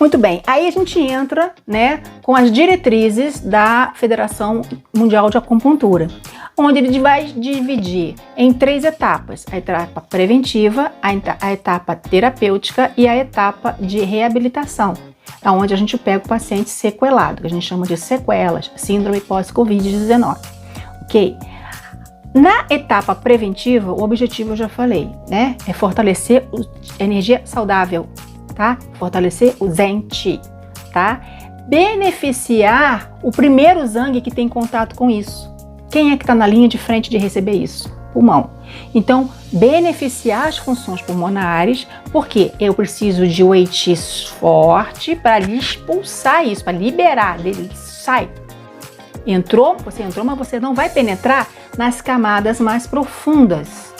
Muito bem, aí a gente entra, né, com as diretrizes da Federação Mundial de Acupuntura, onde ele vai dividir em 3 etapas: a etapa preventiva, a etapa terapêutica e a etapa de reabilitação, onde a gente pega o paciente sequelado, que a gente chama de sequelas, síndrome pós-Covid-19, ok? Na etapa preventiva, o objetivo eu já falei, né? É fortalecer a energia saudável, tá? Fortalecer o Zen Qi, tá? Beneficiar o primeiro Zang que tem contato com isso. Quem é que está na linha de frente de receber isso? Pulmão. Então, beneficiar as funções pulmonares, porque eu preciso de Wei Qi forte para expulsar isso, para liberar dele, sai. Você entrou, mas você não vai penetrar nas camadas mais profundas.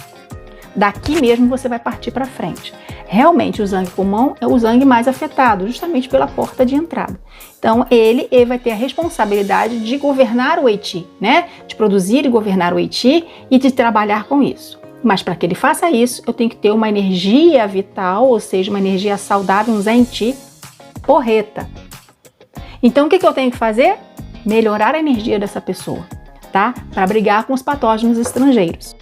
Daqui mesmo você vai partir para frente. Realmente o Zang pulmão é o Zang mais afetado, justamente pela porta de entrada. Então ele vai ter a responsabilidade de governar o Wei Qi, né? De produzir e governar o Wei Qi e de trabalhar com isso. Mas para que ele faça isso, eu tenho que ter uma energia vital, ou seja, uma energia saudável, um Zen Qi porreta. Então o que eu tenho que fazer? Melhorar a energia dessa pessoa, tá? Para brigar com os patógenos estrangeiros.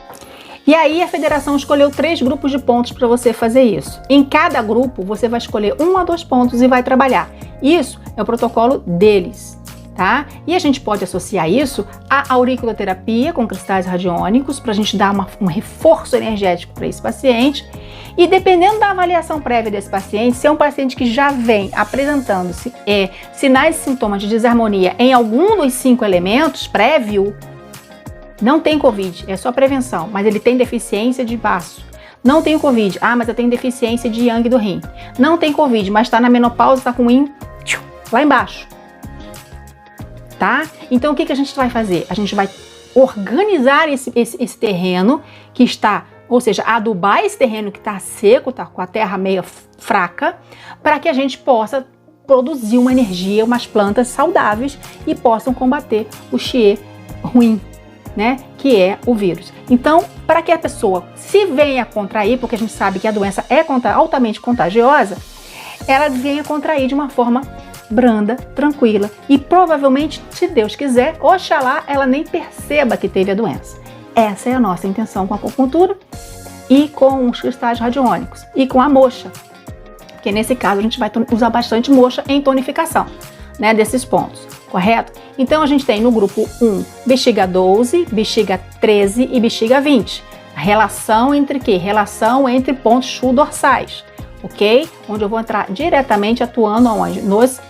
E aí a federação escolheu 3 grupos de pontos para você fazer isso. Em cada grupo você vai escolher 1 a 2 pontos e vai trabalhar. Isso é o protocolo deles, tá? E a gente pode associar isso à auriculoterapia com cristais radiônicos para a gente dar um reforço energético para esse paciente. E dependendo da avaliação prévia desse paciente, se é um paciente que já vem apresentando sinais e sintomas de desarmonia em algum dos 5 elementos prévio, não tem Covid, é só prevenção, mas ele tem deficiência de baço. Não tem Covid, mas eu tenho deficiência de Yang do rim. Não tem Covid, mas está na menopausa, está com o yin lá embaixo. Tá? Então o que a gente vai fazer? A gente vai organizar esse terreno que está, ou seja, adubar esse terreno que está seco, está com a terra meio fraca, para que a gente possa produzir uma energia, umas plantas saudáveis e possam combater o Xie ruim, né, que é o vírus. Então, para que a pessoa se venha contrair, porque a gente sabe que a doença é altamente contagiosa, ela venha contrair de uma forma branda, tranquila e provavelmente, se Deus quiser, oxalá, ela nem perceba que teve a doença. Essa é a nossa intenção com a acupuntura e com os cristais radiônicos e com a moxa, porque nesse caso a gente vai usar bastante moxa em tonificação, né, desses pontos. Correto? Então a gente tem no grupo 1 bexiga 12, bexiga 13 e bexiga 20. A relação entre quê? Relação entre pontos Shu dorsais, ok? Onde eu vou entrar diretamente atuando aonde? Nos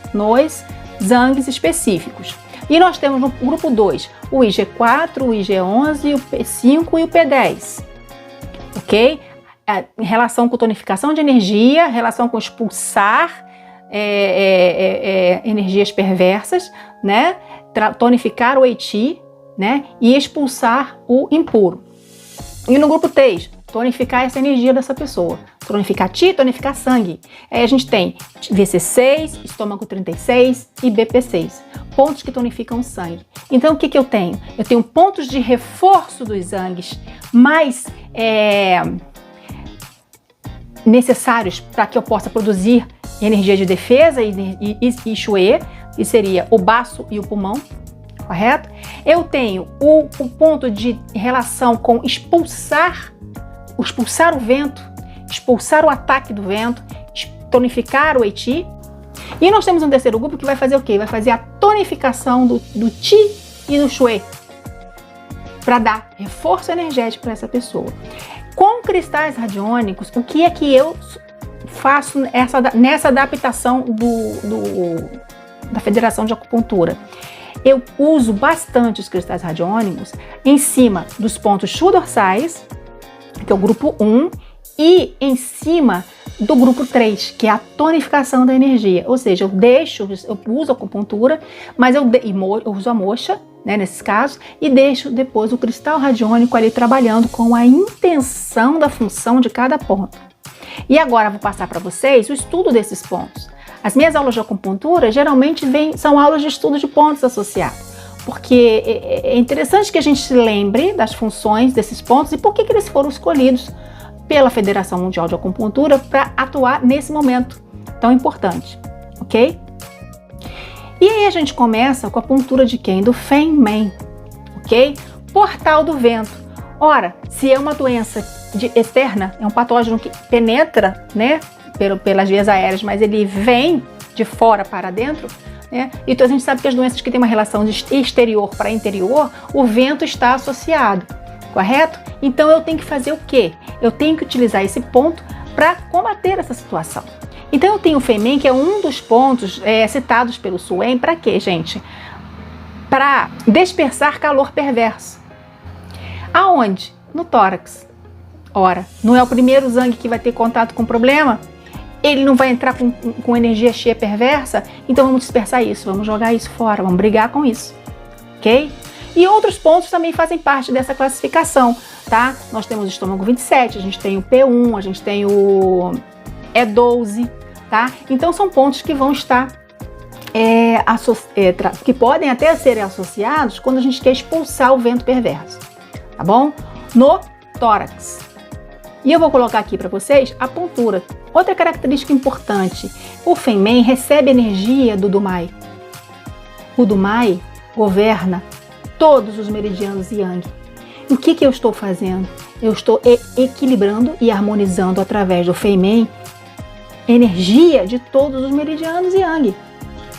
zangues específicos. E nós temos no grupo 2 o IG4, o IG11, o P5 e o P10, ok? Relação com tonificação de energia, relação com expulsar energias perversas, né? Tonificar o Wei Qi, né? E expulsar o impuro. E no grupo 3, tonificar essa energia dessa pessoa. Tonificar Qi, tonificar sangue. Aí a gente tem VC6, estômago 36 e BP6. Pontos que tonificam o sangue. Então o que eu tenho? Eu tenho pontos de reforço dos zangues mais necessários para que eu possa produzir energia de defesa e Xue, que seria o baço e o pulmão, correto? Eu tenho o ponto de relação com expulsar o vento, expulsar o ataque do vento, tonificar o Wei Qi. E nós temos um terceiro grupo que vai fazer o quê? Vai fazer a tonificação do Qi e do Xue, para dar reforço energético para essa pessoa. Com cristais radiônicos, o que é que eu faço nessa adaptação da Federação de Acupuntura? Eu uso bastante os cristais radiônicos em cima dos pontos Shu dorsais, que é o grupo 1, e em cima do grupo 3, que é a tonificação da energia. Ou seja, eu uso a acupuntura, mas eu uso a moxa, né, nesses casos, e deixo depois o cristal radiônico ali trabalhando com a intenção da função de cada ponto. E agora eu vou passar para vocês o estudo desses pontos. As minhas aulas de acupuntura geralmente são aulas de estudo de pontos associados, porque é interessante que a gente se lembre das funções desses pontos e por que eles foram escolhidos pela Federação Mundial de Acupuntura para atuar nesse momento tão importante, ok? ok? E aí a gente começa com a pontura de quem? Do Feynman, ok? Portal do vento. Ora, se é uma doença externa, é um patógeno que penetra, né, pelas vias aéreas, mas ele vem de fora para dentro, né? Então a gente sabe que as doenças que têm uma relação de exterior para interior, o vento está associado, correto? Então eu tenho que fazer o quê? Eu tenho que utilizar esse ponto para combater essa situação. Então eu tenho o Feynman, que é um dos pontos citados pelo Swain, para quê, gente? Para dispersar calor perverso. Aonde? No tórax. Ora, não é o primeiro Zhang que vai ter contato com o problema? Ele não vai entrar com energia cheia perversa? Então vamos dispersar isso, vamos jogar isso fora, vamos brigar com isso, ok? E outros pontos também fazem parte dessa classificação, tá? Nós temos o estômago 27, a gente tem o P1, a gente tem o E12, tá? Então são pontos que vão estar que podem até ser associados quando a gente quer expulsar o vento perverso, tá bom? No tórax. E eu vou colocar aqui para vocês a pontura. Outra característica importante, o Feynman recebe energia do Dumai. O Dumai governa todos os meridianos Yang. E o que eu estou fazendo? Eu estou equilibrando e harmonizando através do Feynman energia de todos os meridianos Yang.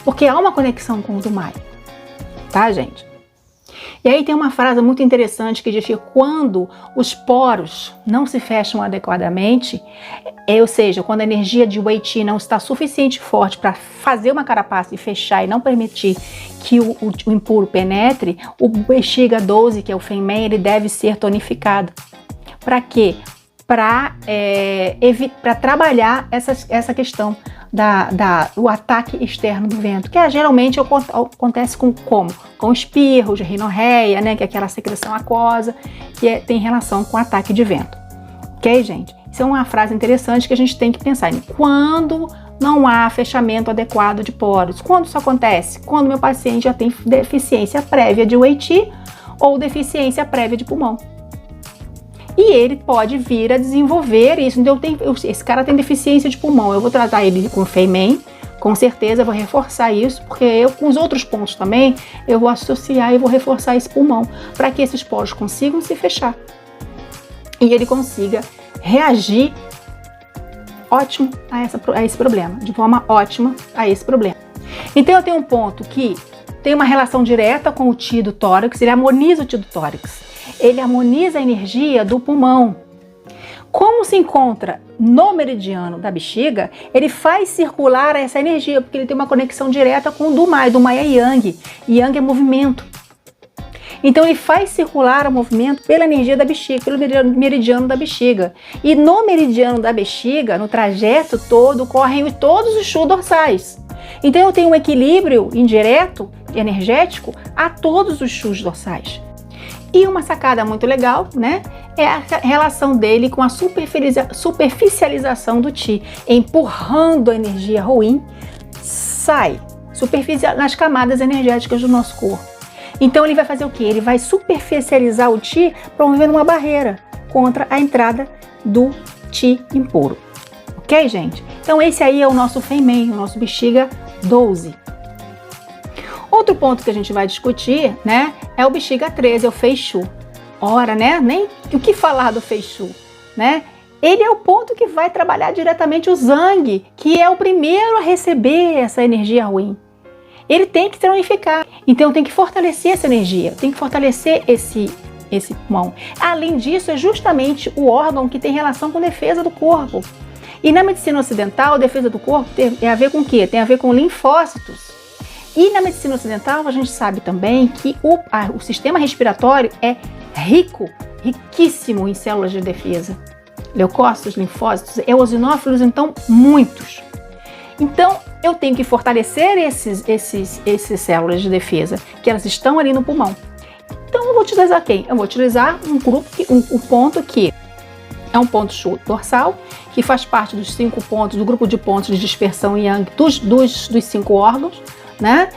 Porque há uma conexão com o Dumai. Tá, gente? E aí tem uma frase muito interessante que diz que quando os poros não se fecham adequadamente, ou seja, quando a energia de Wei Qi não está suficiente forte para fazer uma carapaça e fechar e não permitir que o impuro penetre, o bexiga 12, que é o Feynman, ele deve ser tonificado. Para quê? Para trabalhar essa questão do ataque externo do vento, que geralmente acontece com espirros, rinorreia, né, que é aquela secreção aquosa que tem relação com o ataque de vento. Ok, gente? Isso é uma frase interessante que a gente tem que pensar em quando não há fechamento adequado de poros. Quando isso acontece? Quando meu paciente já tem deficiência prévia de Wei Qi ou deficiência prévia de pulmão. E ele pode vir a desenvolver isso. Então, esse cara tem deficiência de pulmão. Eu vou tratar ele com Feynman, com certeza eu vou reforçar isso, porque eu, com os outros pontos também, eu vou associar e vou reforçar esse pulmão, para que esses poros consigam se fechar. E ele consiga reagir ótimo a esse problema, de forma ótima a esse problema. Então, eu tenho um ponto que tem uma relação direta com o Qi do tórax, ele harmoniza o Qi do tórax. Ele harmoniza a energia do pulmão. Como se encontra no meridiano da bexiga, ele faz circular essa energia, porque ele tem uma conexão direta com o Dumai. Dumai é Yang. Yang é movimento. Então ele faz circular o movimento pela energia da bexiga, pelo meridiano da bexiga. E no meridiano da bexiga, no trajeto todo, correm todos os Shu dorsais. Então eu tenho um equilíbrio indireto, energético, a todos os Shus dorsais. E uma sacada muito legal, né, é a relação dele com a superficialização do Qi, empurrando a energia ruim, sai nas camadas energéticas do nosso corpo. Então ele vai fazer o quê? Ele vai superficializar o Qi, promovendo uma barreira contra a entrada do Qi impuro. Ok, gente? Então esse aí é o nosso Feynman, o nosso bexiga 12. Outro ponto que a gente vai discutir, né, é o bexiga 13, é o Fei Shu. Ora, né, nem o que falar do Fei Shu, né? Ele é o ponto que vai trabalhar diretamente o Zhang, que é o primeiro a receber essa energia ruim. Ele tem que tonificar, então tem que fortalecer essa energia, tem que fortalecer esse pulmão. Além disso, é justamente o órgão que tem relação com a defesa do corpo. E na medicina ocidental, a defesa do corpo tem a ver com o quê? Tem a ver com linfócitos. E na medicina ocidental, a gente sabe também que o sistema respiratório é riquíssimo em células de defesa. Leucócitos, linfócitos, eosinófilos, então, muitos. Então, eu tenho que fortalecer essas células de defesa, que elas estão ali no pulmão. Então, eu vou utilizar quem? Eu vou utilizar um ponto que é um ponto Shu dorsal, que faz parte dos 5 pontos, do grupo de pontos de dispersão Yang dos 5 órgãos, né?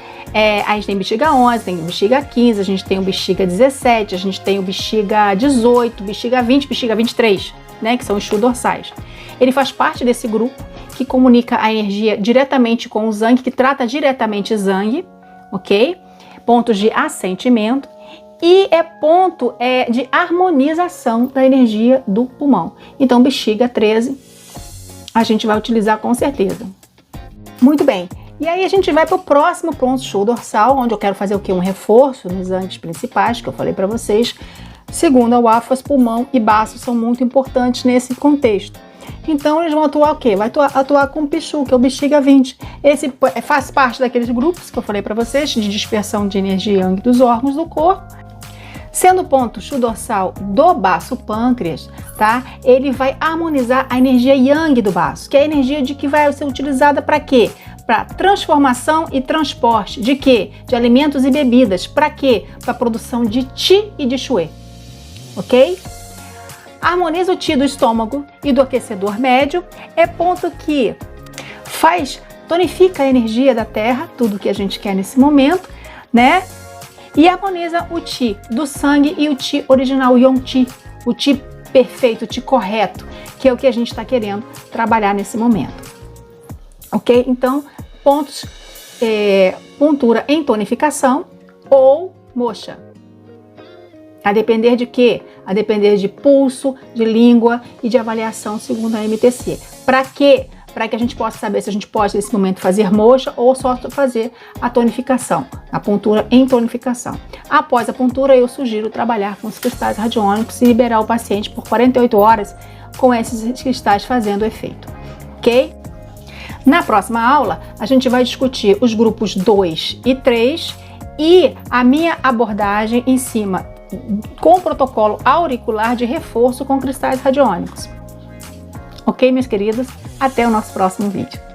A gente tem bexiga 11, tem bexiga 15, a gente tem o bexiga 17, a gente tem o bexiga 18, bexiga 20, bexiga 23, né? Que são os Shu dorsais. Ele faz parte desse grupo que comunica a energia diretamente com o Zang, que trata diretamente Zang, ok? Pontos de assentimento. E é ponto de harmonização da energia do pulmão. Então, bexiga 13, a gente vai utilizar com certeza. Muito bem. E aí a gente vai para o próximo ponto show dorsal, onde eu quero fazer o quê? Um reforço nos zangues principais, que eu falei para vocês. Segundo a UAFAS, pulmão e baço são muito importantes nesse contexto. Então, eles vão atuar o quê? Vai atuar com o Pichu, que é o bexiga 20. Esse faz parte daqueles grupos que eu falei para vocês, de dispersão de energia yang dos órgãos do corpo. Sendo o ponto chu dorsal do baço pâncreas, tá? Ele vai harmonizar a energia yang do baço, que é a energia de que vai ser utilizada para quê? Para transformação e transporte de quê? De alimentos e bebidas. Para quê? Para a produção de Qi e de Shui. Ok? Harmoniza o Qi do estômago e do aquecedor médio. É ponto que tonifica a energia da terra, tudo que a gente quer nesse momento, né? E harmoniza o Qi do sangue e o Qi original, o Yong Qi, o Qi perfeito, o Qi correto, que é o que a gente está querendo trabalhar nesse momento. Ok? Então, pontos, puntura em tonificação ou moxa. A depender de quê? A depender de pulso, de língua e de avaliação segundo a MTC. Para quê? Para que a gente possa saber se a gente pode, nesse momento, fazer moxa ou só fazer a tonificação, a puntura em tonificação. Após a puntura, eu sugiro trabalhar com os cristais radiônicos e liberar o paciente por 48 horas com esses cristais fazendo o efeito. Ok? Na próxima aula, a gente vai discutir os grupos 2 e 3 e a minha abordagem em cima com o protocolo auricular de reforço com cristais radiônicos. Ok, meus queridos? Até o nosso próximo vídeo.